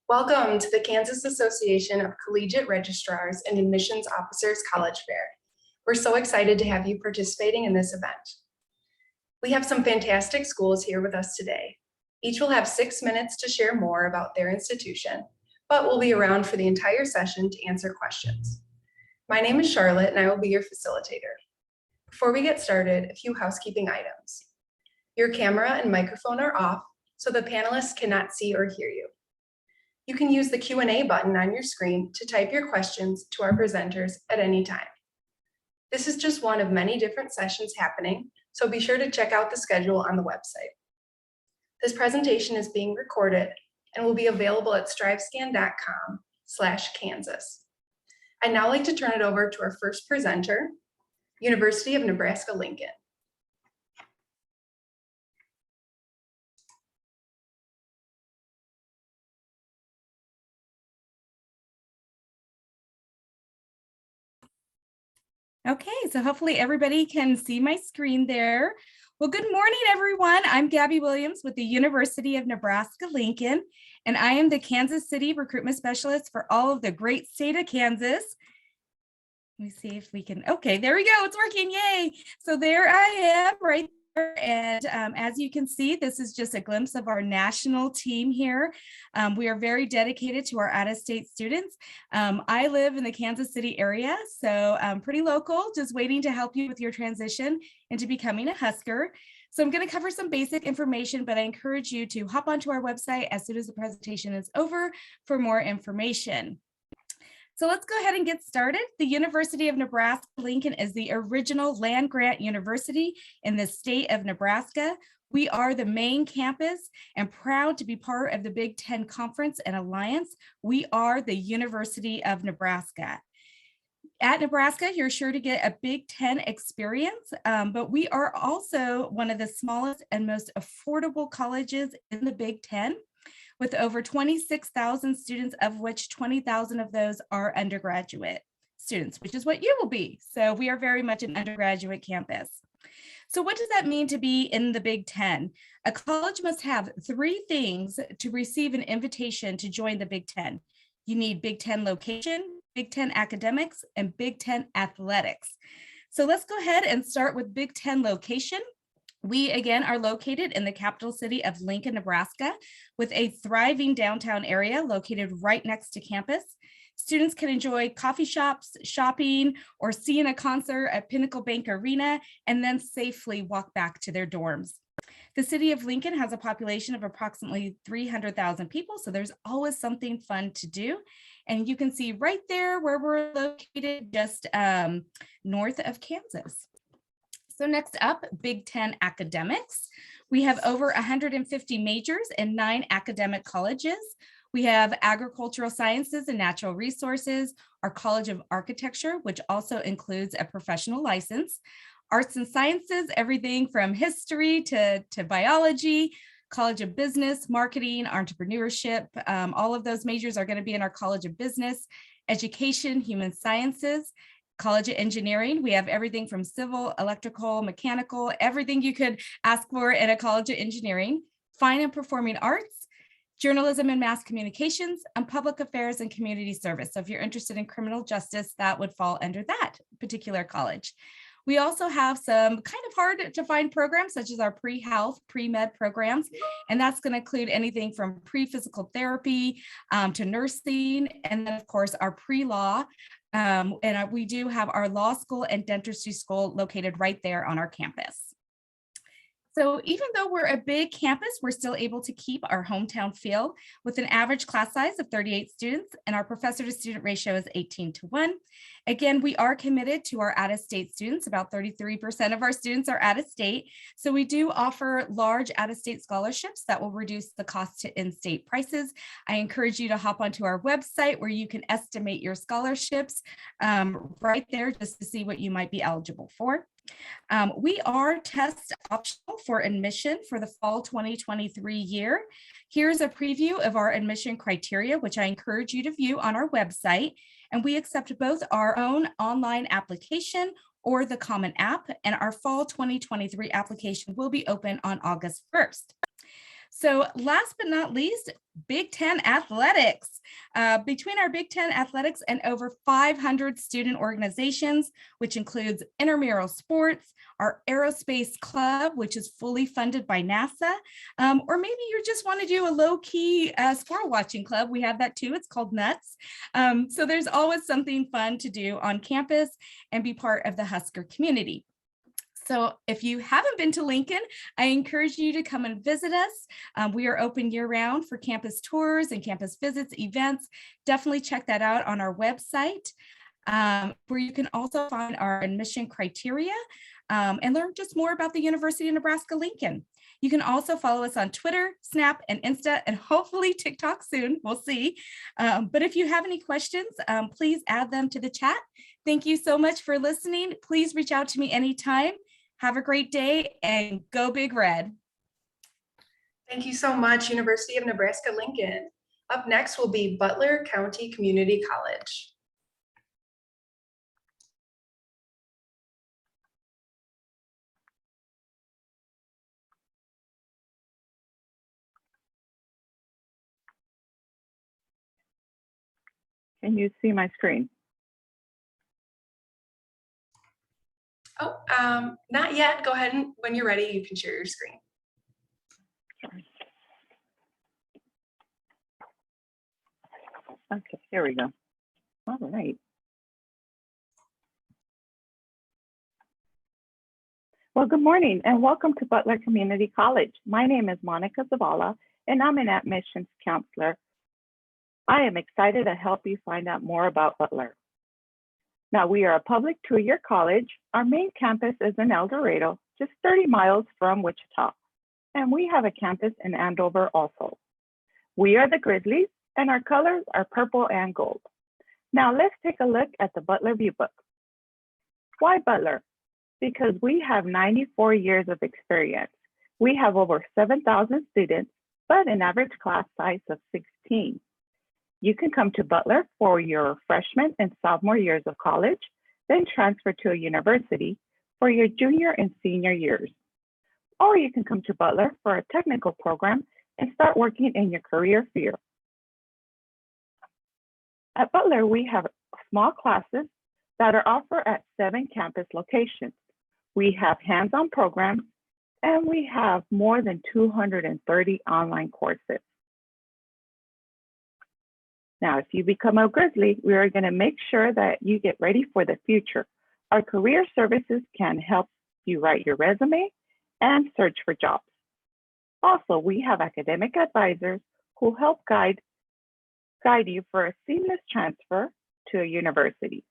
Welcome to the Kansas Association of Collegiate Registrars and Admissions Officers College Fair. We're so excited to have you participating in this event. We have some fantastic schools here with us today. Each will have 6 minutes to share more about their institution, but will be around for the entire session to answer questions. My name is Charlotte and I will be your facilitator. Before we get started, a few housekeeping items. Your camera and microphone are off, so the panelists cannot see or hear you. You can use the Q&A button on your screen to type your questions to our presenters at any time. This is just one of many different sessions happening, so be sure to check out the schedule on the website. This presentation is being recorded and will be available at strivescan.com/Kansas. I'd now like to turn it over to our first presenter, University of Nebraska-Lincoln. Okay, so hopefully everybody can see my screen there. Well, good morning, everyone. I'm Gabby Williams with the University of Nebraska-Lincoln, and I am the Kansas City Recruitment Specialist for all of the great state of Kansas. Let me see if we can, okay, there we go, it's working, yay. So there I am right there. And as you can see, this is just a glimpse of our national team here. We are very dedicated to our out-of-state students. I live in the Kansas City area, so pretty local, just waiting to help you with your transition into becoming a Husker. So I'm going to cover some basic information, but I encourage you to hop onto our website as soon as the presentation is over for more information. So let's go ahead and get started. The University of Nebraska-Lincoln is the original land-grant university in the state of Nebraska. We are the main campus and proud to be part of the Big Ten Conference and Alliance. We are the University of Nebraska. At Nebraska, you're sure to get a Big Ten experience, but we are also one of the smallest and most affordable colleges in the Big Ten, with over 26,000 students, of which 20,000 of those are undergraduate students, which is what you will be. So we are very much an undergraduate campus. So what does that mean to be in the Big Ten? A college must have 3 things to receive an invitation to join the Big Ten. You need Big Ten location, Big Ten academics, and Big Ten athletics. So let's go ahead and start with Big Ten location. We, again, are located in the capital city of Lincoln, Nebraska, with a thriving downtown area located right next to campus. Students can enjoy coffee shops, shopping, or seeing a concert at Pinnacle Bank Arena, and then safely walk back to their dorms. The city of Lincoln has a population of approximately 300,000 people, so there's always something fun to do. And you can see right there where we're located, just north of Kansas. So next up, Big Ten academics. We have over 150 majors in 9 academic colleges. We have agricultural sciences and natural resources, our College of Architecture, which also includes a professional license, arts and sciences, everything from history to biology, College of Business, Marketing, Entrepreneurship. All of those majors are going to be in our College of Business, Education, Human Sciences, College of Engineering. We have everything from civil, electrical, mechanical, everything you could ask for in a College of Engineering, Fine and Performing Arts, Journalism and Mass Communications, and Public Affairs and Community Service. So if you're interested in criminal justice, that would fall under that particular college. We also have some kind of hard to find programs, such as our pre-health, pre-med programs, and that's going to include anything from pre-physical therapy to nursing, and then of course our pre-law. We do have our law school and dentistry school located right there on our campus. So even though we're a big campus, we're still able to keep our hometown feel with an average class size of 38 students, and our professor to student ratio is 18:1. Again, we are committed to our out-of-state students. About 33% of our students are out of state. So we do offer large out-of-state scholarships that will reduce the cost to in-state prices. I encourage you to hop onto our website where you can estimate your scholarships right there just to see what you might be eligible for. We are test optional for admission for the fall 2023 year. Here's a preview of our admission criteria, which I encourage you to view on our website. And we accept both our own online application or the Common App, and our fall 2023 application will be open on August 1st. So last but not least, Big Ten athletics. Between our Big Ten athletics and over 500 student organizations, which includes intramural sports, our aerospace club, which is fully funded by NASA, or maybe you just want to do a low-key squirrel watching club. We have that too. It's called Nuts. So there's always something fun to do on campus and be part of the Husker community. So if you haven't been to Lincoln, I encourage you to come and visit us. We are open year round for campus tours and campus visits, events. Definitely check that out on our website, where you can also find our admission criteria and learn just more about the University of Nebraska-Lincoln. You can also follow us on Twitter, Snap, and Insta, and hopefully TikTok soon. We'll see. But if you have any questions, please add them to the chat. Thank you so much for listening. Please reach out to me anytime. Have a great day and go Big Red. Thank you so much, University of Nebraska-Lincoln. Up next will be Butler County Community College. Can you see my screen? Oh, not yet. Go ahead and when you're ready, you can share your screen. Sorry. Okay, here we go. All right. Well, good morning and welcome to Butler Community College. My name is Monica Zavala and I'm an admissions counselor. I am excited to help you find out more about Butler. Now, we are a public two-year college. Our main campus is in El Dorado, just 30 miles from Wichita. And we have a campus in Andover also. We are the Grizzlies and our colors are purple and gold. Now let's take a look at the Butler View Book. Why Butler? Because we have 94 years of experience. We have over 7,000 students, but an average class size of 16. You can come to Butler for your freshman and sophomore years of college, then transfer to a university for your junior and senior years. Or you can come to Butler for a technical program and start working in your career field. At Butler, we have small classes that are offered at 7 campus locations. We have hands-on programs, and we have more than 230 online courses. Now, if you become a Grizzly, we are going to make sure that you get ready for the future. Our career services can help you write your resume and search for jobs. Also, we have academic advisors who help guide you for a seamless transfer to a university.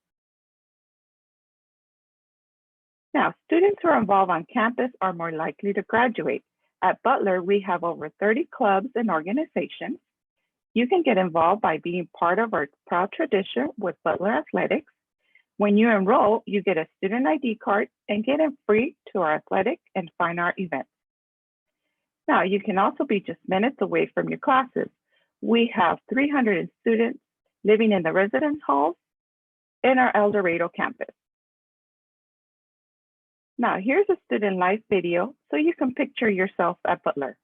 Now, students who are involved on campus are more likely to graduate. At Butler, we have over 30 clubs and organizations. You can get involved by being part of our proud tradition with Butler Athletics. When you enroll, you get a student ID card and get in free to our athletic and fine art events. Now, you can also be just minutes away from your classes. We have 300 students living in the residence halls in our El Dorado campus. Now, here's a student live video so you can picture yourself at Butler.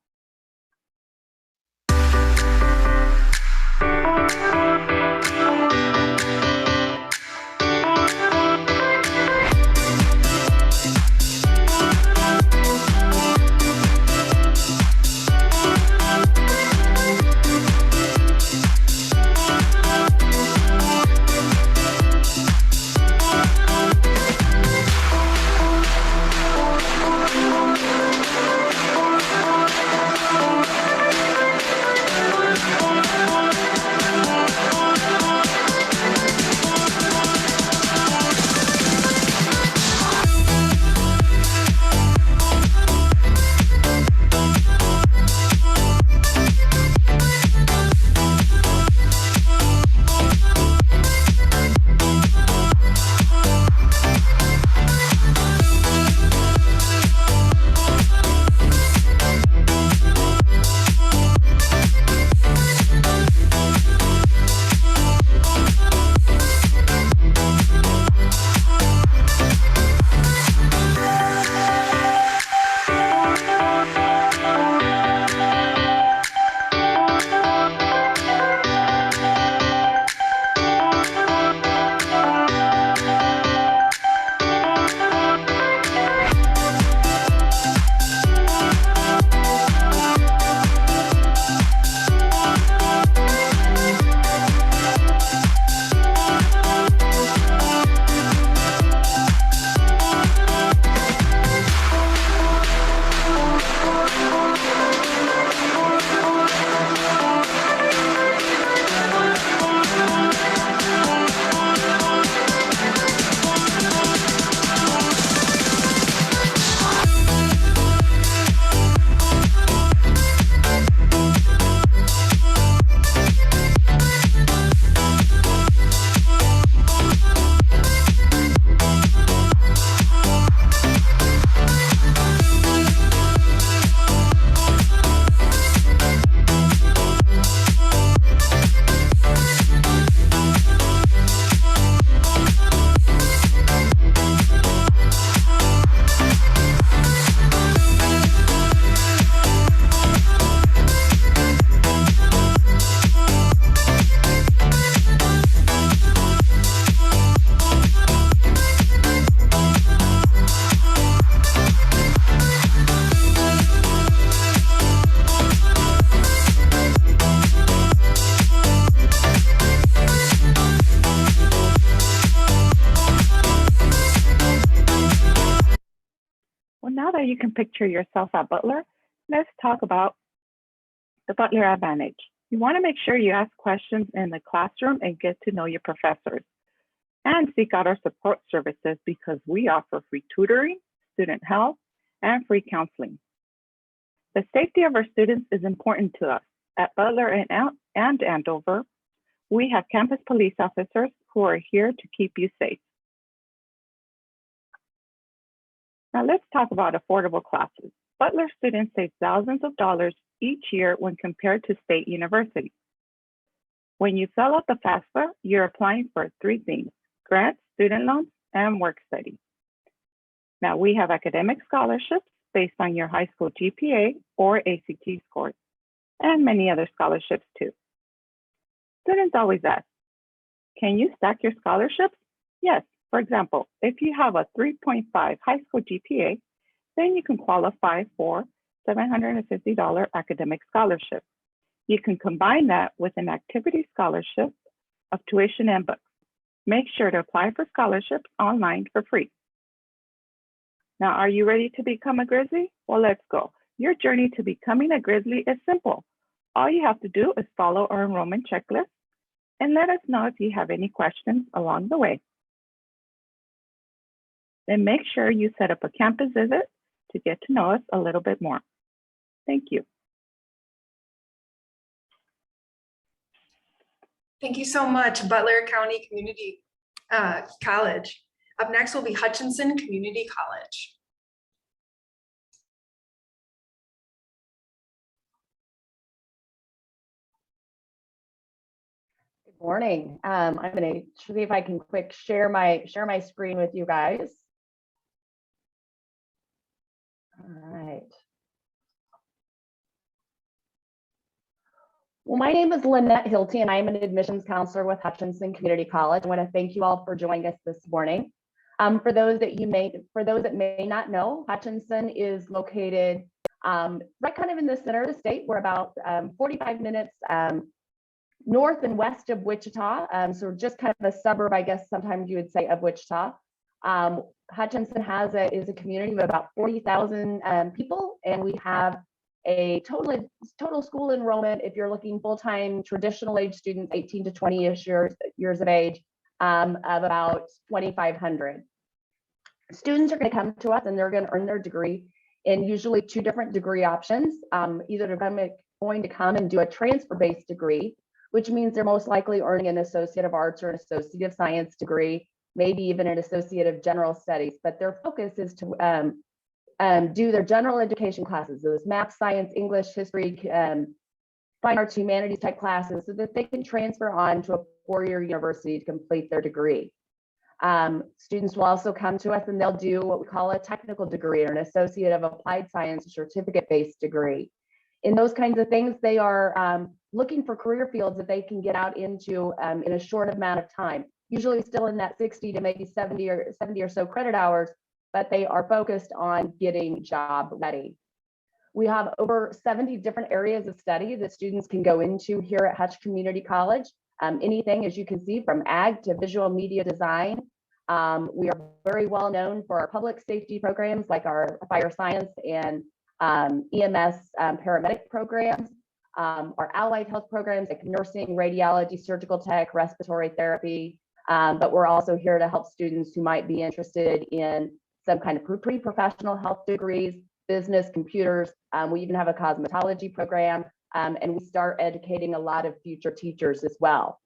Now that you can picture yourself at Butler, let's talk about the Butler Advantage. You want to make sure you ask questions in the classroom and get to know your professors. And seek out our support services because we offer free tutoring, student help, and free counseling. The safety of our students is important to us. At Butler and Andover, we have campus police officers who are here to keep you safe. Now let's talk about affordable classes. Butler students save thousands of dollars each year when compared to state universities. When you fill out the FAFSA, you're applying for three things: grants, student loans, and work study. Now we have academic scholarships based on your high school GPA or ACT scores, and many other scholarships too. Students always ask, can you stack your scholarships? Yes. For example, if you have a 3.5 high school GPA, then you can qualify for $750 academic scholarship. You can combine that with an activity scholarship of tuition and books. Make sure to apply for scholarships online for free. Now, are you ready to become a Grizzly? Well, let's go. Your journey to becoming a Grizzly is simple. All you have to do is follow our enrollment checklist and let us know if you have any questions along the way. Then make sure you set up a campus visit to get to know us a little bit more. Thank you. Thank you so much, Butler County Community College. Up next will be Hutchinson Community College. Good morning. I'm going to see if I can quick share my screen with you guys. All right. Well, my name is Lynette Hilty, and I'm an admissions counselor with Hutchinson Community College. I want to thank you all for joining us this morning. For those that may not know, Hutchinson is located right kind of in the center of the state. We're about 45 minutes north and west of Wichita. So we're just kind of a suburb, I guess sometimes you would say, of Wichita. Hutchinson is a community of about 40,000 people, and we have a total school enrollment, if you're looking full-time traditional age students, 18 to 20 years of age, of about 2,500. Students are going to come to us and they're going to earn their degree in usually two different degree options. Either they're going to come and do a transfer-based degree, which means they're most likely earning an Associate of Arts or an Associate of Science degree, maybe even an Associate of General Studies, but their focus is to do their general education classes, those math, science, English, history, fine arts, humanities type classes, so that they can transfer on to a four-year university to complete their degree. Students will also come to us and they'll do what we call a technical degree or an Associate of Applied Science certificate-based degree. In those kinds of things, they are looking for career fields that they can get out into in a short amount of time, usually still in that 60 to maybe 70 or so credit hours, but they are focused on getting job ready. We have over 70 different areas of study that students can go into here at Hutch Community College. Anything, as you can see, from ag to visual media design. We are very well known for our public safety programs like our fire science and EMS paramedic programs, our allied health programs like nursing, radiology, surgical tech, respiratory therapy. But we're also here to help students who might be interested in some kind of pre-professional health degrees, business, computers. We even have a cosmetology program, and we start educating a lot of future teachers as well.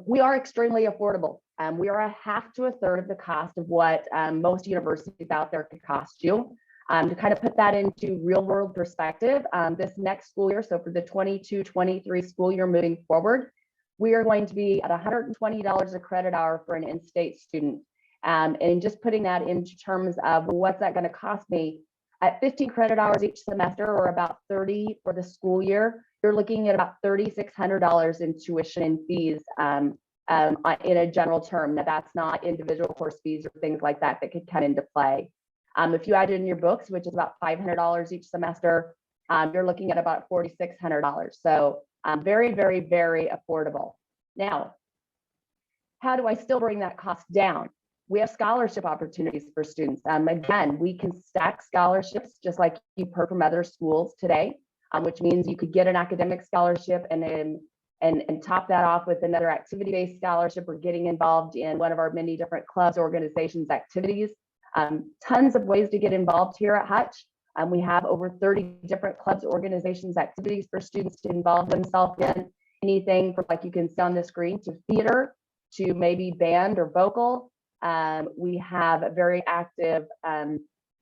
We are extremely affordable. We are a half to a third of the cost of what most universities out there could cost you. To kind of put that into real world perspective, this next school year, so for the 22-23 school year moving forward, we are going to be at $120 a credit hour for an in-state student. And just putting that into terms of what's that going to cost me at 15 credit hours each semester, or about 30 for the school year, you're looking at about $3,600 in tuition and fees in a general term. Now, that's not individual course fees or things like that that could come into play. If you add it in your books, which is about $500 each semester, you're looking at about $4,600. So very, very, very affordable. Now, how do I still bring that cost down? We have scholarship opportunities for students. Again, we can stack scholarships just like you've heard from other schools today, which means you could get an academic scholarship and top that off with another activity-based scholarship or getting involved in one of our many different clubs, organizations, activities. Tons of ways to get involved here at Hutch. We have over 30 different clubs, organizations, activities for students to involve themselves in. Anything from, like you can see on the screen, to theater, to maybe band or vocal. We have a very active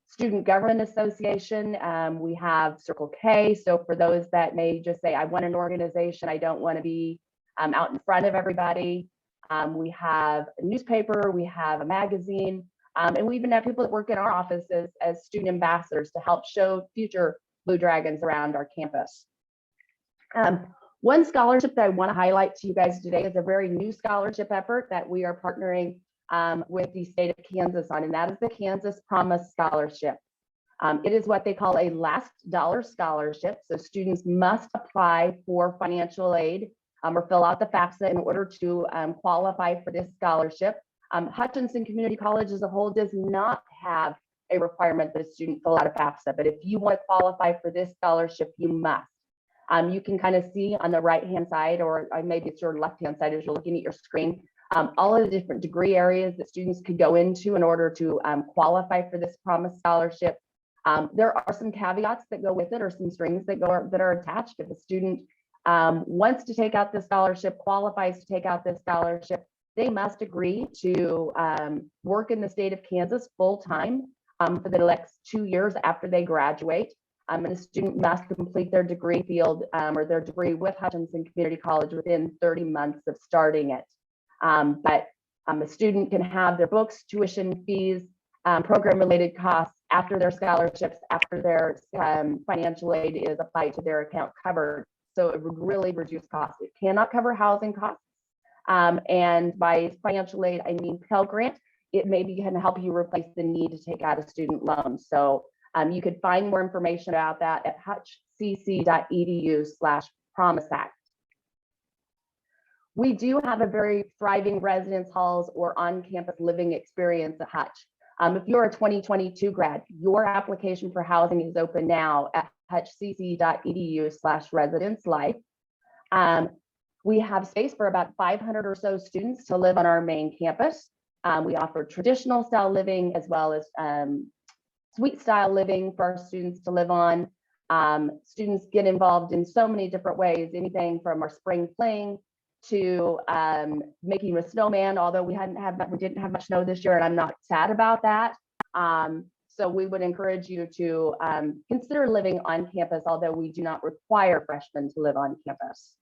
student government association. We have Circle K. So for those that may just say, I want an organization, I don't want to be out in front of everybody. We have a newspaper, we have a magazine, and we even have people that work in our offices as student ambassadors to help show future Blue Dragons around our campus. One scholarship that I want to highlight to you guys today is a very new scholarship effort that we are partnering with the state of Kansas on, and that is the Kansas Promise Scholarship. It is what they call a last dollar scholarship. So students must apply for financial aid or fill out the FAFSA in order to qualify for this scholarship. Hutchinson Community College as a whole does not have a requirement that a student fill out a FAFSA, but if you want to qualify for this scholarship, you must. You can kind of see on the right-hand side, or maybe it's your left-hand side as you're looking at your screen, all of the different degree areas that students could go into in order to qualify for this Promise Scholarship. There are some caveats that go with it, or some strings that are attached. If a student wants to take out this scholarship, qualifies to take out this scholarship, they must agree to work in the state of Kansas full-time for the next 2 years after they graduate. And a student must complete their degree field or their degree with Hutchinson Community College within 30 months of starting it. But a student can have their books, tuition fees, program-related costs after their scholarships, after their financial aid is applied to their account covered. So it would really reduce costs. It cannot cover housing costs. And by financial aid, I mean Pell Grant. It maybe can help you replace the need to take out a student loan. So you could find more information about that at hutchcc.edu/Promise Act. We do have a very thriving residence halls or on-campus living experience at Hutch. If you're a 2022 grad, your application for housing is open now at hutchcc.edu/residence-life. We have space for about 500 or so students to live on our main campus. We offer traditional style living as well as suite style living for our students to live on. Students get involved in so many different ways, anything from our spring fling to making a snowman, although we didn't have much snow this year, and I'm not sad about that. So we would encourage you to consider living on campus, although we do not require freshmen to live on campus.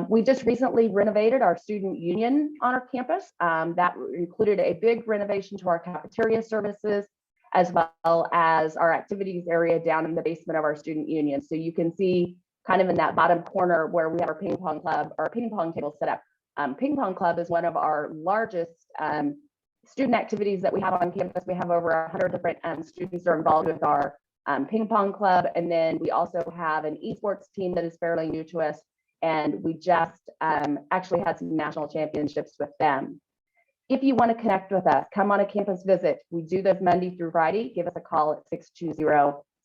We just recently renovated our student union on our campus. That included a big renovation to our cafeteria services, as well as our activities area down in the basement of our student union. So you can see kind of in that bottom corner where we have our ping pong club, our ping pong table set up. Ping pong club is one of our largest student activities that we have on campus. We have over 100 different students that are involved with our ping pong club. And then we also have an esports team that is fairly new to us. And we just actually had some national championships with them. If you want to connect with us, come on a campus visit. We do those Monday through Friday. Give us a call at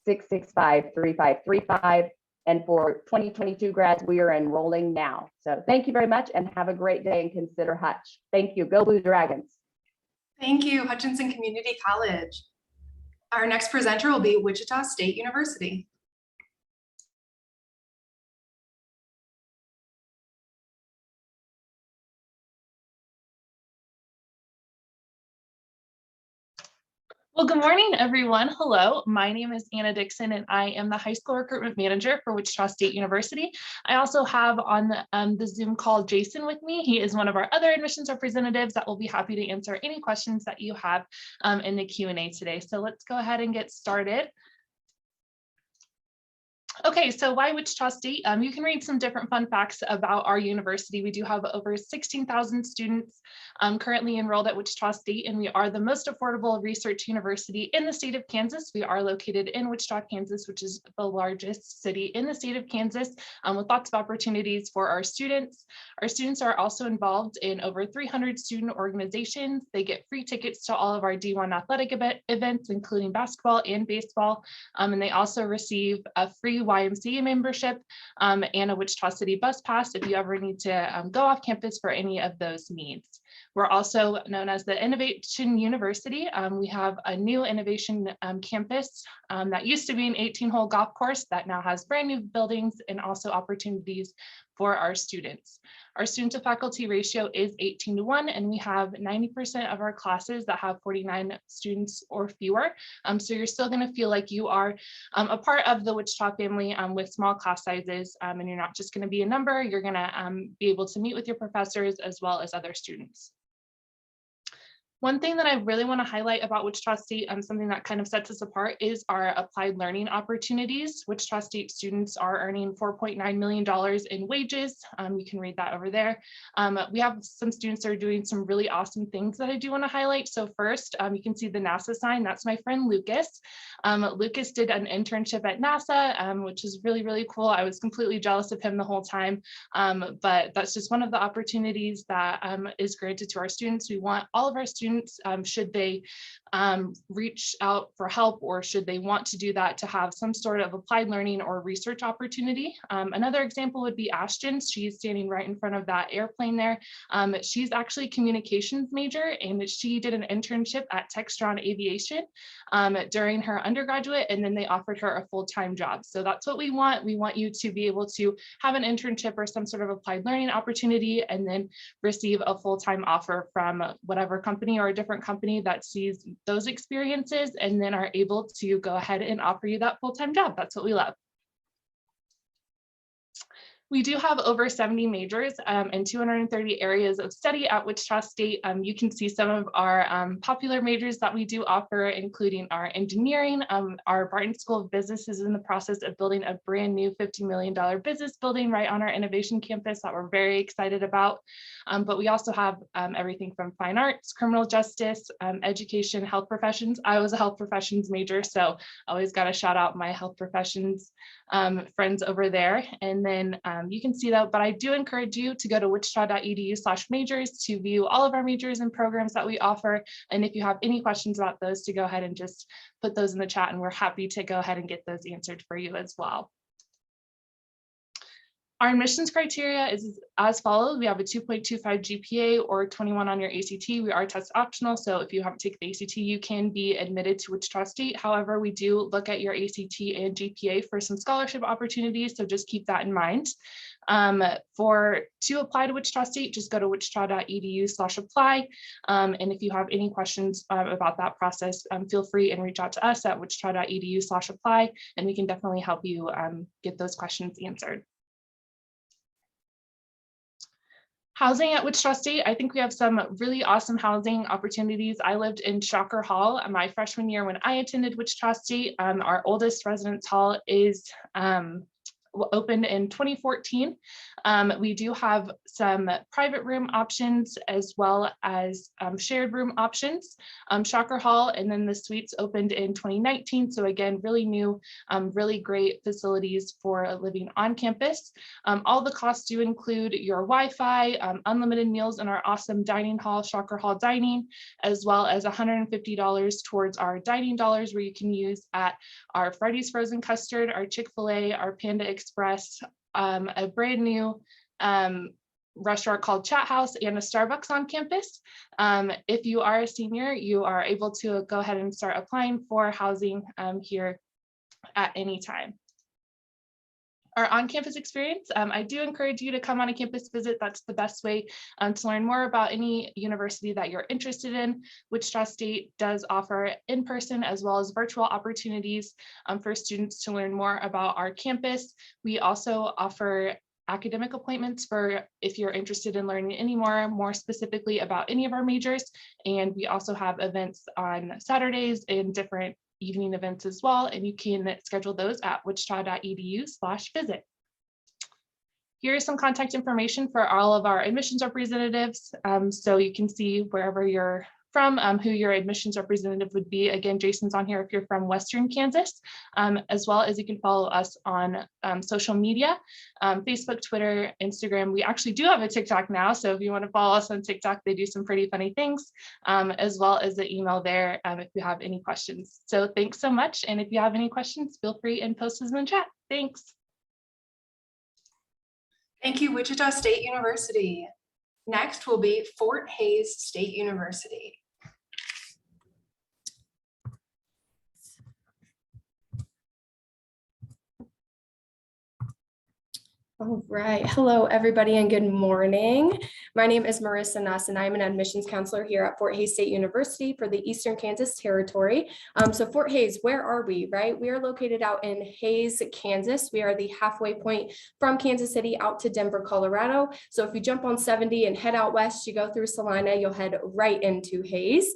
620-665-3535. And for 2022 grads, we are enrolling now. So thank you very much and have a great day and consider Hutch. Thank you. Go Blue Dragons. Thank you, Hutchinson Community College. Our next presenter will be Wichita State University. Well, good morning, everyone. Hello, my name is Anna Dixon, and I am the high school recruitment manager for Wichita State University. I also have on the Zoom call Jason with me. He is one of our other admissions representatives that will be happy to answer any questions that you have in the Q&A today. So let's go ahead and get started. Okay, so why Wichita State? You can read some different fun facts about our university. We do have over 16,000 students currently enrolled at Wichita State, and we are the most affordable research university in the state of Kansas. We are located in Wichita, Kansas, which is the largest city in the state of Kansas, with lots of opportunities for our students. Our students are also involved in over 300 student organizations. They get free tickets to all of our D1 athletic events, including basketball and baseball, and they also receive a free YMCA membership and a Wichita City bus pass if you ever need to go off campus for any of those needs. We're also known as the Innovation University. We have a new innovation campus that used to be an 18-hole golf course that now has brand new buildings and also opportunities for our students. Our student to faculty ratio is 18:1, and we have 90% of our classes that have 49 students or fewer. So you're still going to feel like you are a part of the Wichita family with small class sizes, and you're not just going to be a number. You're going to be able to meet with your professors as well as other students. One thing that I really want to highlight about Wichita State, something that kind of sets us apart, is our applied learning opportunities. Wichita State students are earning $4.9 million in wages. You can read that over there. We have some students that are doing some really awesome things that I do want to highlight. So first, you can see the NASA sign. That's my friend Lucas. Lucas did an internship at NASA, which is really, really cool. I was completely jealous of him the whole time, but that's just one of the opportunities that is granted to our students. We want all of our students, should they reach out for help or should they want to do that, to have some sort of applied learning or research opportunity. Another example would be Ashton. She's standing right in front of that airplane there. She's actually a communications major, and she did an internship at Textron Aviation during her undergraduate, and then they offered her a full-time job. So that's what we want. We want you to be able to have an internship or some sort of applied learning opportunity and then receive a full-time offer from whatever company or a different company that sees those experiences and then are able to go ahead and offer you that full-time job. That's what we love. We do have over 70 majors and 230 areas of study at Wichita State. You can see some of our popular majors that we do offer, including our engineering. Our Barton School of Business is in the process of building a brand new $50 million business building right on our innovation campus that we're very excited about. But we also have everything from fine arts, criminal justice, education, health professions. I was a health professions major, so I always got to shout out my health professions friends over there. And then you can see that, but I do encourage you to go to wichita.edu/majors to view all of our majors and programs that we offer. And if you have any questions about those, to go ahead and just put those in the chat, and we're happy to go ahead and get those answered for you as well. Our admissions criteria is as follows. We have a 2.25 GPA or 21 on your ACT. We are test optional, so if you haven't taken the ACT, you can be admitted to Wichita State. However, we do look at your ACT and GPA for some scholarship opportunities, so just keep that in mind. To apply to Wichita State, just go to wichita.edu/apply. And if you have any questions about that process, feel free and reach out to us at wichita.edu/apply, and we can definitely help you get those questions answered. Housing at Wichita State, I think we have some really awesome housing opportunities. I lived in Shocker Hall my freshman year when I attended Wichita State. Our oldest residence hall is opened in 2014. We do have some private room options as well as shared room options. Shocker Hall and then the suites opened in 2019. So again, really new, really great facilities for living on campus. All the costs do include your Wi-Fi, unlimited meals in our awesome dining hall, Shocker Hall dining, as well as $150 towards our dining dollars where you can use at our Freddy's Frozen Custard, our Chick-fil-A, our Panda Express, a brand new restaurant called Chat House, and a Starbucks on campus. If you are a senior, you are able to go ahead and start applying for housing here at any time. Our on-campus experience, I do encourage you to come on a campus visit. That's the best way to learn more about any university that you're interested in. Wichita State does offer in-person as well as virtual opportunities for students to learn more about our campus. We also offer academic appointments for if you're interested in learning any more specifically about any of our majors. And we also have events on Saturdays and different evening events as well, and you can schedule those at wichita.edu/visit. Here is some contact information for all of our admissions representatives. So you can see wherever you're from, who your admissions representative would be. Again, Jason's on here if you're from Western Kansas, as well as you can follow us on social media, Facebook, Twitter, Instagram. We actually do have a TikTok now. So if you want to follow us on TikTok, they do some pretty funny things, as well as the email there if you have any questions. So thanks so much. And if you have any questions, feel free and post them in chat. Thanks. Thank you, Wichita State University. Next will be Fort Hays State University. All right. Hello, everybody, and good morning. My name is Marissa Nuss, and I'm an admissions counselor here at Fort Hays State University for the Eastern Kansas Territory. So Fort Hays, where are we, right? We are located out in Hays, Kansas. We are the halfway point from Kansas City out to Denver, Colorado. So if you jump on 70 and head out west, you go through Salina, you'll head right into Hays.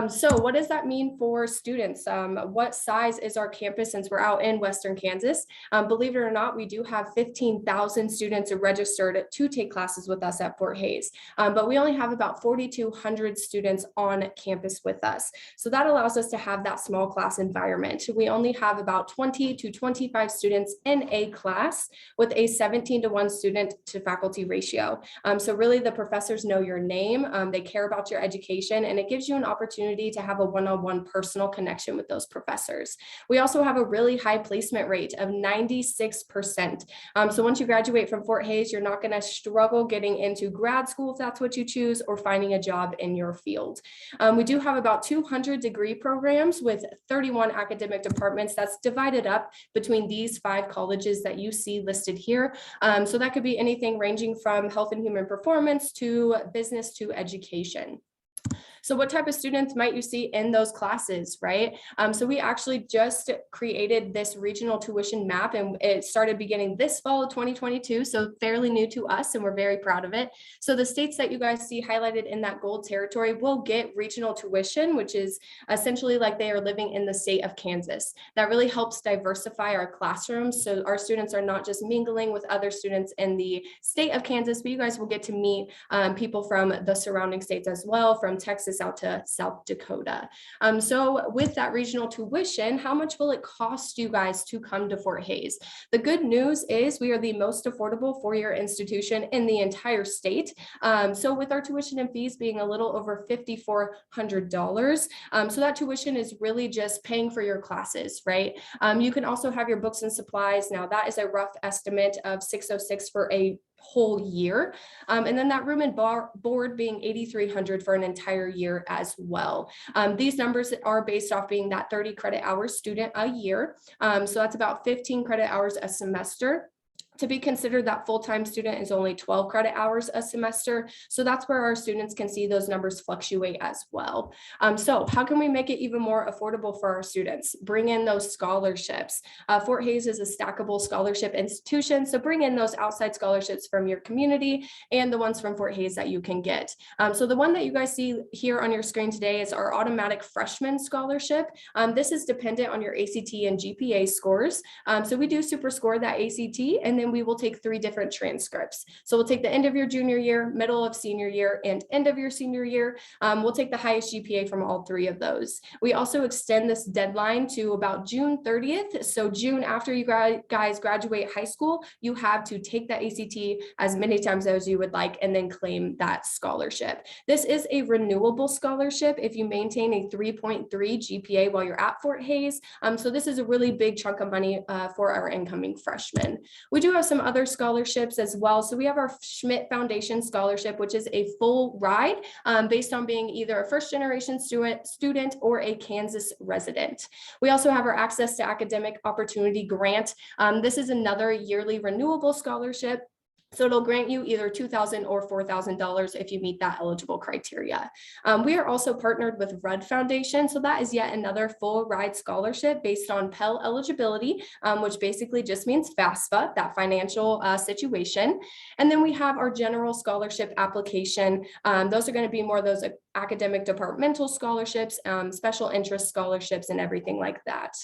So what does that mean for students? What size is our campus since we're out in Western Kansas? Believe it or not, we do have 15,000 students registered to take classes with us at Fort Hays, but we only have about 4,200 students on campus with us. So that allows us to have that small class environment. We only have about 20 to 25 students in a class with a 17-to-1 student to faculty ratio. So really the professors know your name, they care about your education, and it gives you an opportunity to have a one-on-one personal connection with those professors. We also have a really high placement rate of 96%. So once you graduate from Fort Hays, you're not going to struggle getting into grad school if that's what you choose, or finding a job in your field. We do have about 200 degree programs with 31 academic departments. That's divided up between these 5 colleges that you see listed here. So that could be anything ranging from health and human performance to business to education. So what type of students might you see in those classes, right? So we actually just created this regional tuition map, and it started beginning this fall of 2022, so fairly new to us, and we're very proud of it. So the states that you guys see highlighted in that gold territory will get regional tuition, which is essentially like they are living in the state of Kansas. That really helps diversify our classrooms, so our students are not just mingling with other students in the state of Kansas, but you guys will get to meet people from the surrounding states as well, from Texas out to South Dakota. So with that regional tuition, how much will it cost you guys to come to Fort Hays? The good news is we are the most affordable four-year institution in the entire state. So with our tuition and fees being a little over $5,400, so that tuition is really just paying for your classes, right? You can also have your books and supplies. Now that is a rough estimate of $606 for a whole year. And then that room and board being $8,300 for an entire year as well. These numbers are based off being that 30 credit hours student a year. So that's about 15 credit hours a semester. To be considered that full-time student is only 12 credit hours a semester. So that's where our students can see those numbers fluctuate as well. So how can we make it even more affordable for our students? Bring in those scholarships. Fort Hays is a stackable scholarship institution. So bring in those outside scholarships from your community and the ones from Fort Hays that you can get. So the one that you guys see here on your screen today is our automatic freshman scholarship. This is dependent on your ACT and GPA scores. So we do super score that ACT, and then we will take 3 different transcripts. So we'll take the end of your junior year, middle of senior year, and end of your senior year. We'll take the highest GPA from all 3 of those. We also extend this deadline to about June 30th. So June after you guys graduate high school, you have to take that ACT as many times as you would like and then claim that scholarship. This is a renewable scholarship if you maintain a 3.3 GPA while you're at Fort Hays. So this is a really big chunk of money for our incoming freshmen. We do have some other scholarships as well. So we have our Schmidt Foundation Scholarship, which is a full ride based on being either a first generation student or a Kansas resident. We also have our Access to Academic Opportunity Grant. This is another yearly renewable scholarship. So it'll grant you either $2,000 or $4,000 if you meet that eligible criteria. We are also partnered with Rudd Foundation. So that is yet another full ride scholarship based on Pell eligibility, which basically just means FAFSA, that financial situation. And then we have our general scholarship application. Those are going to be more those academic departmental scholarships, special interest scholarships, and everything like that.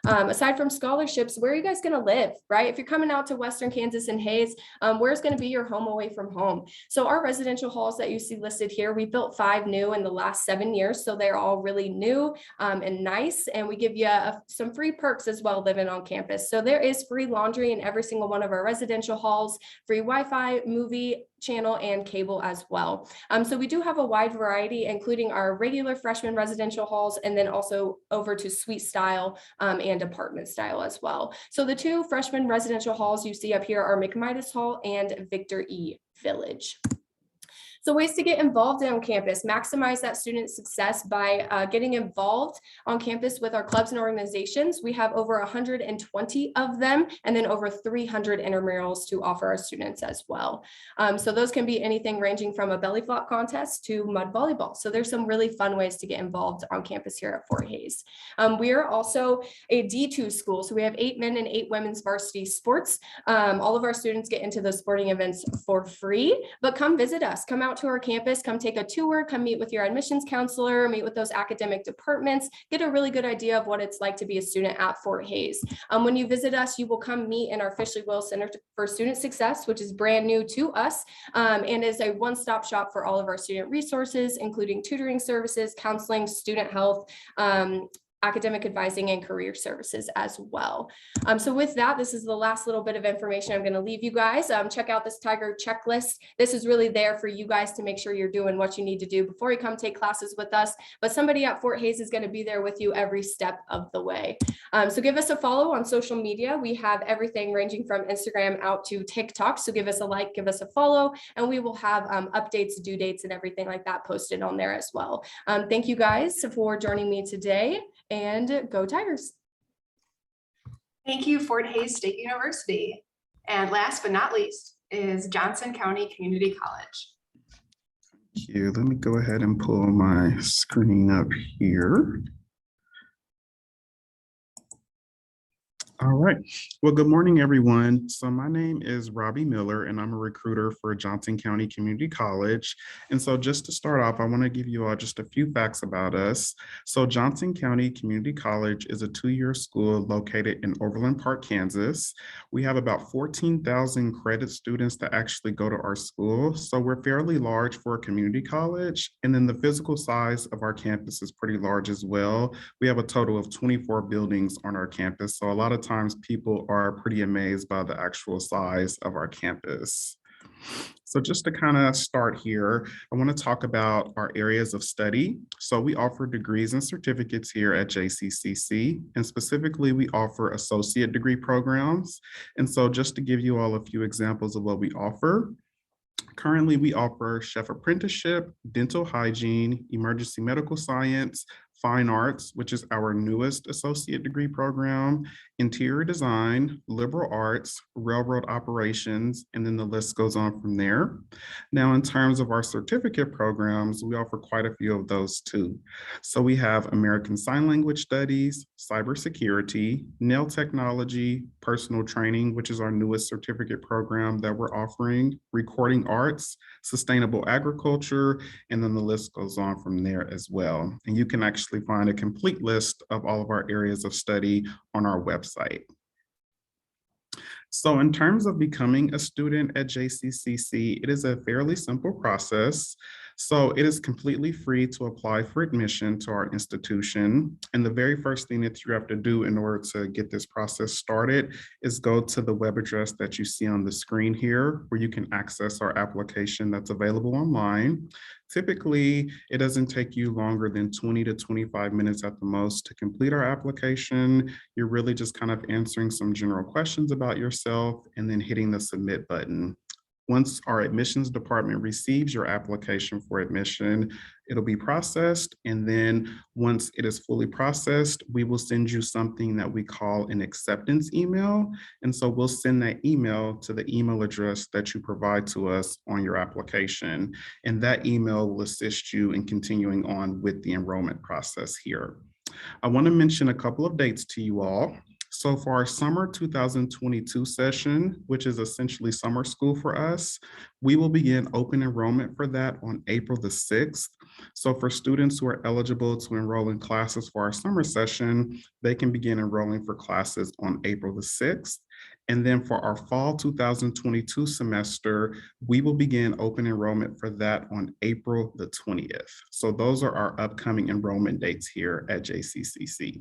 Aside from scholarships, where are you guys going to live, right? If you're coming out to Western Kansas and Hayes, where's going to be your home away from home? So our residential halls that you see listed here, we built 5 new in the last 7 years. So they're all really new and nice. And we give you some free perks as well living on campus. So there is free laundry in every single one of our residential halls, free Wi-Fi, movie channel, and cable as well. So we do have a wide variety, including our regular freshman residential halls, and then also over to suite style and apartment style as well. So the 2 freshman residential halls you see up here are McMidas Hall and Victor E. Village. So ways to get involved on campus, maximize that student success by getting involved on campus with our clubs and organizations. We have over 120 of them, and then over 300 intramurals to offer our students as well. So those can be anything ranging from a belly flop contest to mud volleyball. So there's some really fun ways to get involved on campus here at Fort Hays. We are also a D2 school. So we have 8 men and 8 women's varsity sports. All of our students get into those sporting events for free, but come visit us, come out to our campus, come take a tour, come meet with your admissions counselor, meet with those academic departments, get a really good idea of what it's like to be a student at Fort Hays. When you visit us, you will come meet in our Fishley Will Center for Student Success, which is brand new to us and is a one-stop shop for all of our student resources, including tutoring services, counseling, student health, academic advising, and career services as well. So with that, this is the last little bit of information I'm going to leave you guys. Check out this Tiger checklist. This is really there for you guys to make sure you're doing what you need to do before you come take classes with us. But somebody at Fort Hays is going to be there with you every step of the way. So give us a follow on social media. We have everything ranging from Instagram out to TikTok. So give us a like, give us a follow, and we will have updates, due dates, and everything like that posted on there as well. Thank you guys for joining me today. And go Tigers. Thank you, Fort Hays State University. And last but not least is Johnson County Community College. Thank you. Let me go ahead and pull my screen up here. All right. Well, good morning, everyone. So my name is Robbie Miller, and I'm a recruiter for Johnson County Community College. And so just to start off, I want to give you all just a few facts about us. So Johnson County Community College is a 2-year school located in Overland Park, Kansas. We have about 14,000 credit students that actually go to our school. So we're fairly large for a community college. And then the physical size of our campus is pretty large as well. We have a total of 24 buildings on our campus. So a lot of times people are pretty amazed by the actual size of our campus. So just to kind of start here, I want to talk about our areas of study. So we offer degrees and certificates here at JCCC, and specifically we offer associate degree programs. And so just to give you all a few examples of what we offer, currently we offer chef apprenticeship, dental hygiene, emergency medical science, fine arts, which is our newest associate degree program, interior design, liberal arts, railroad operations, and then the list goes on from there. Now, in terms of our certificate programs, we offer quite a few of those too. So we have American Sign Language Studies, cybersecurity, nail technology, personal training, which is our newest certificate program that we're offering, recording arts, sustainable agriculture, and then the list goes on from there as well. And you can actually find a complete list of all of our areas of study on our website. So in terms of becoming a student at JCCC, it is a fairly simple process. So it is completely free to apply for admission to our institution. And the very first thing that you have to do in order to get this process started is go to the web address that you see on the screen here, where you can access our application that's available online. Typically, it doesn't take you longer than 20 to 25 minutes at the most to complete our application. You're really just kind of answering some general questions about yourself and then hitting the submit button. Once our admissions department receives your application for admission, it'll be processed. And then once it is fully processed, we will send you something that we call an acceptance email. And so we'll send that email to the email address that you provide to us on your application. And that email will assist you in continuing on with the enrollment process here. I want to mention a couple of dates to you all. So for our summer 2022 session, which is essentially summer school for us, we will begin open enrollment for that on April the 6th. So for students who are eligible to enroll in classes for our summer session, they can begin enrolling for classes on April the 6th. And then for our fall 2022 semester, we will begin open enrollment for that on April the 20th. So those are our upcoming enrollment dates here at JCCC.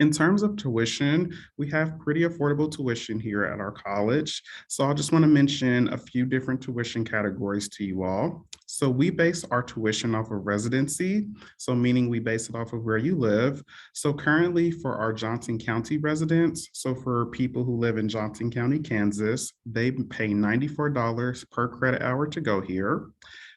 In terms of tuition, we have pretty affordable tuition here at our college. So I just want to mention a few different tuition categories to you all. So we base our tuition off of residency, so meaning we base it off of where you live. So currently for our Johnson County residents, so for people who live in Johnson County, Kansas, they pay $94 per credit hour to go here.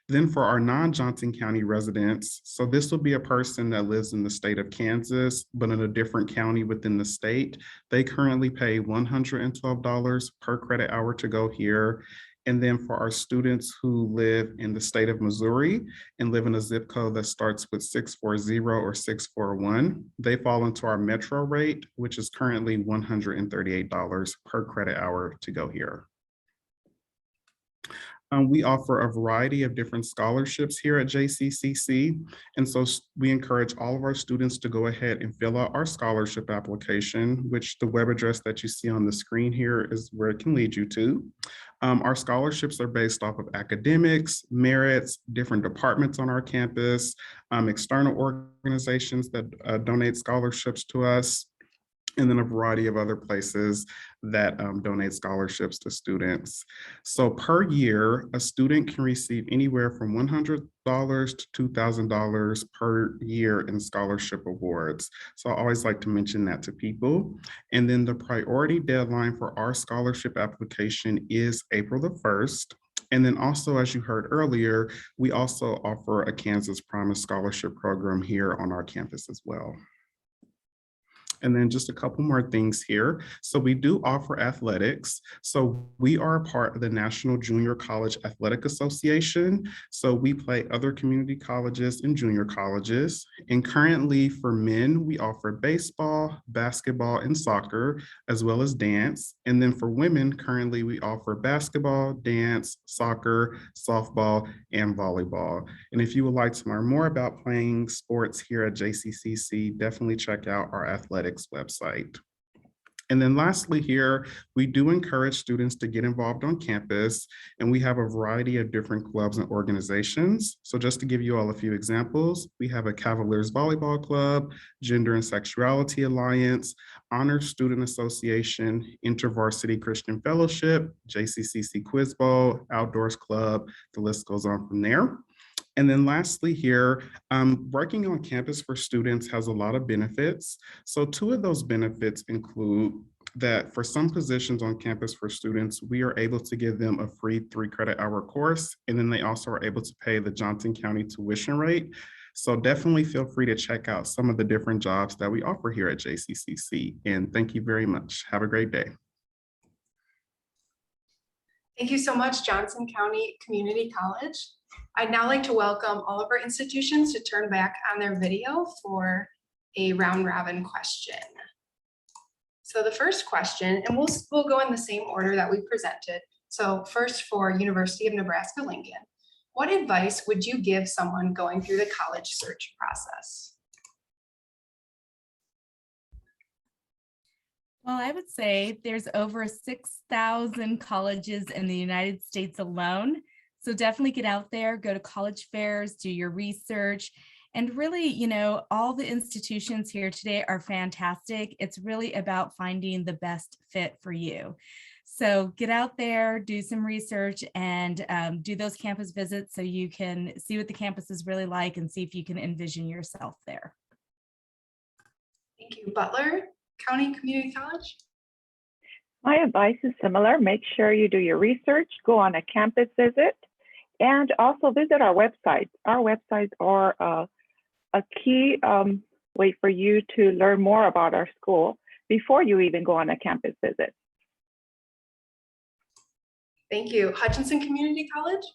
Then for our non-Johnson County residents, so this will be a person that lives in the state of Kansas, but in a different county within the state. They currently pay $112 per credit hour to go here. And then for our students who live in the state of Missouri and live in a zip code that starts with 640 or 641, they fall into our metro rate, which is currently $138 per credit hour to go here. We offer a variety of different scholarships here at JCCC. And so we encourage all of our students to go ahead and fill out our scholarship application, which the web address that you see on the screen here is where it can lead you to. Our scholarships are based off of academics, merits, different departments on our campus, external organizations that donate scholarships to us, and then a variety of other places that donate scholarships to students. So per year, a student can receive anywhere from $100 to $2,000 per year in scholarship awards. So I always like to mention that to people. And then the priority deadline for our scholarship application is April the 1st. And then also, as you heard earlier, we also offer a Kansas Promise Scholarship Program here on our campus as well. And then just a couple more things here. So we do offer athletics. So we are a part of the National Junior College Athletic Association. So we play other community colleges and junior colleges. And currently for men, we offer baseball, basketball, and soccer, as well as dance. And then for women, currently we offer basketball, dance, soccer, softball, and volleyball. And if you would like to learn more about playing sports here at JCCC, definitely check out our athletics website. And then lastly here, we do encourage students to get involved on campus, and we have a variety of different clubs and organizations. So just to give you all a few examples, we have a Cavaliers Volleyball Club, Gender and Sexuality Alliance, Honor Student Association, InterVarsity Christian Fellowship, JCCC Quiz Bowl, Outdoors Club, the list goes on from there. And then lastly here, working on campus for students has a lot of benefits. So two of those benefits include that for some positions on campus for students, we are able to give them a free 3 credit hour course. And then they also are able to pay the Johnson County tuition rate. So definitely feel free to check out some of the different jobs that we offer here at JCCC. And thank you very much. Have a great day. Thank you so much, Johnson County Community College. I'd now like to welcome all of our institutions to turn back on their video for a round robin question. So the first question, and we'll go in the same order that we presented. So first for University of Nebraska-Lincoln, what advice would you give someone going through the college search process? Well, I would say there's over 6,000 colleges in the United States alone. So definitely get out there, go to college fairs, do your research, and really, you know, all the institutions here today are fantastic. It's really about finding the best fit for you. So get out there, do some research, and do those campus visits so you can see what the campus is really like and see if you can envision yourself there. Thank you. Butler County Community College. My advice is similar. Make sure you do your research, go on a campus visit, and also visit our websites. Our websites are a key way for you to learn more about our school before you even go on a campus visit. Thank you. Hutchinson Community College?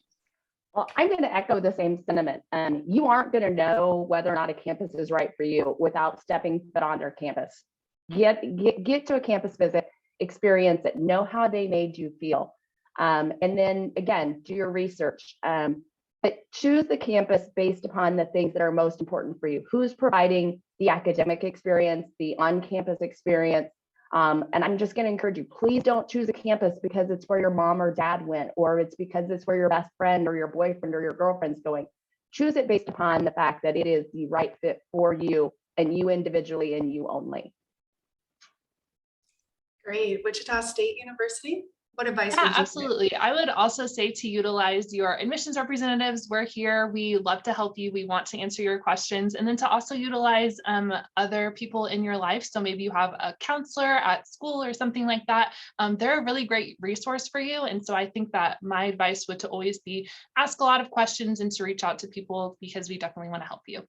Well, I'm going to echo the same sentiment. You aren't going to know whether or not a campus is right for you without stepping foot on their campus. Get to a campus visit, experience it, know how they made you feel. And then again, do your research. But choose the campus based upon the things that are most important for you. Who's providing the academic experience, the on-campus experience? And I'm just going to encourage you, please don't choose a campus because it's where your mom or dad went, or it's because it's where your best friend or your boyfriend or your girlfriend's going. Choose it based upon the fact that it is the right fit for you and you individually and you only. Great. Wichita State University? What advice would you Yeah, give? absolutely. I would also say to utilize your admissions representatives. We're here. We love to help you. We want to answer your questions, and then to also utilize other people in your life. So maybe you have a counselor at school or something like that. They're a really great resource for you. And so I think that my advice would to always be ask a lot of questions and to reach out to people because we definitely want to help you.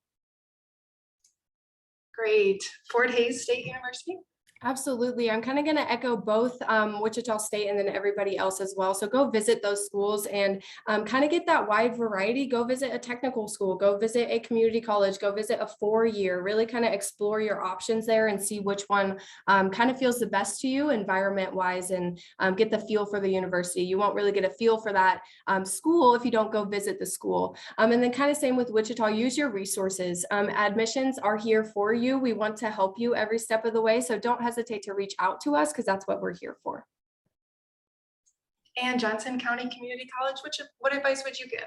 Great. Fort Hays State University? Absolutely. I'm kind of going to echo both Wichita State and then everybody else as well. So go visit those schools and kind of get that wide variety. Go visit a technical school, go visit a community college, go visit a 4-year, really kind of explore your options there and see which one kind of feels the best to you environment wise, and get the feel for the university. You won't really get a feel for that school if you don't go visit the school. And then kind of same with Wichita, use your resources. Admissions are here for you. We want to help you every step of the way. So don't hesitate to reach out to us because that's what we're here for. And Johnson County Community College, what advice would you give?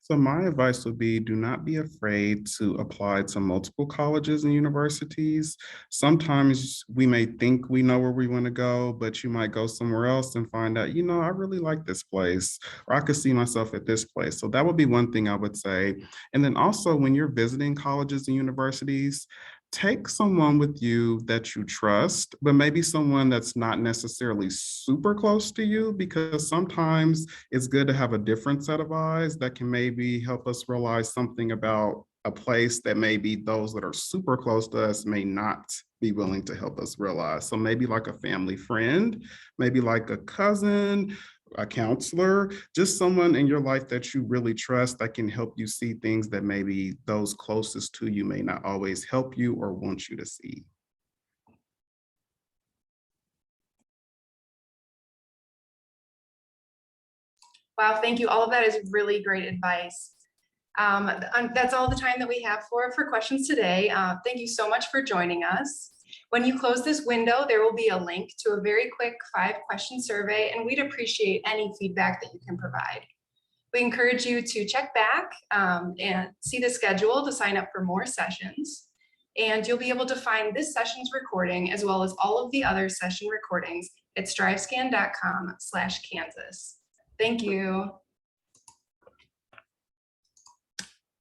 So my advice would be, do not be afraid to apply to multiple colleges and universities. Sometimes we may think we know where we want to go, but you might go somewhere else and find out, you know, I really like this place, or I could see myself at this place. So that would be one thing I would say. And then also when you're visiting colleges and universities, take someone with you that you trust, but maybe someone that's not necessarily super close to you, because sometimes it's good to have a different set of eyes that can maybe help us realize something about a place that maybe those that are super close to us may not be willing to help us realize. So maybe like a family friend, maybe like a cousin, a counselor, just someone in your life that you really trust that can help you see things that maybe those closest to you may not always help you or want you to see. Wow, thank you. All of that is really great advice. That's all the time that we have for questions today. Thank you so much for joining us. When you close this window, there will be a link to a very quick 5-question survey, and we'd appreciate any feedback that you can provide. We encourage you to check back and see the schedule to sign up for more sessions. And you'll be able to find this session's recording as well as all of the other session recordings at strivescan.com/Kansas. Thank you.